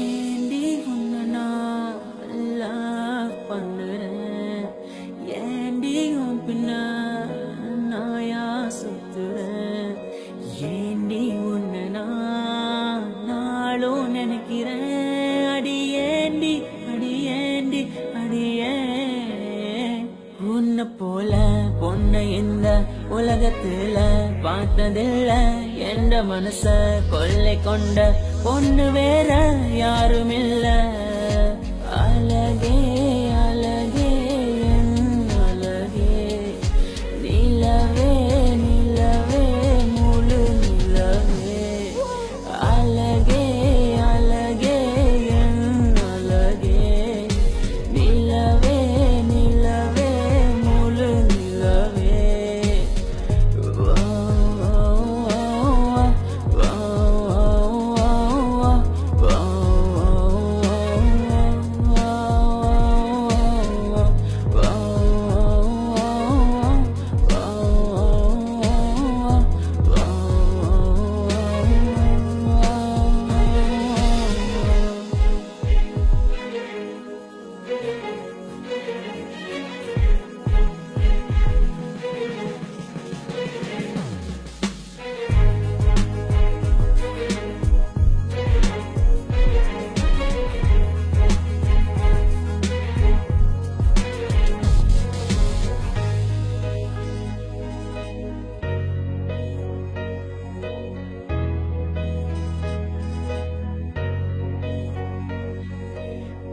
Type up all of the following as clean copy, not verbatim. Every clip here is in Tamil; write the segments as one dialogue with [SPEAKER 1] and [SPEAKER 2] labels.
[SPEAKER 1] ஏண்டி உன்னை நான் love பண்ணுறேன், ஏண்டி உன் பின்ன நாயா சுத்துறேன், ஏண்டி உன்னை நான் நாளும் நினைக்கிறேன், அடியேண்டி அடியேண்டி அடியே. உன்னை போல பொண்ணை இந்த உலகத்துல பார்த்ததில்ல, என்ற மனச கொள்ளை கொண்ட பொண்ணு வேற யாரும் இல்ல. அழகே அழகே என் அழகே, நிலவே நிலவே முழு நிலவே. அழகே அழகே என் அழகே, நிலவே நிலவே முழு நிலவே.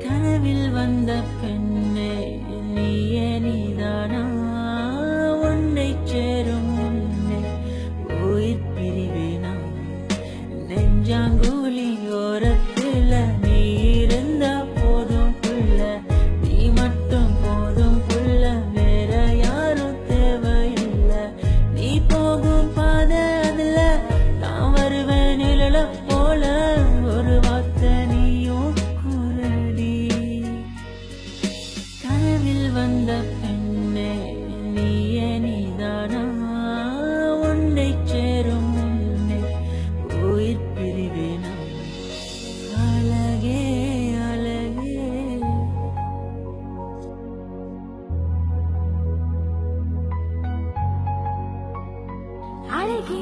[SPEAKER 1] கனவில் வந்த பெண்ணே நீயே நீதானா, உன்னை சேரும் முன்னே உயிர் பிரிவேனா. நெஞ்சாங்குழி ஓரத்துல நீ இருந்தா போதும் புள்ள, நீ மட்டும் போதும் புள்ள, வேற யாரும் தேவையில்லை. நீ போகும் பாதை அதுல நான் வருவேன் நிழல போல, ஒரு வார்த்தை நீயும் குரடி. கனவில் வந்த பெண்ணே நீயே நீதானா, உன்னை சேரும் முன்னே உயிர் பிரிவேனா. அழகே அழகே
[SPEAKER 2] அழகே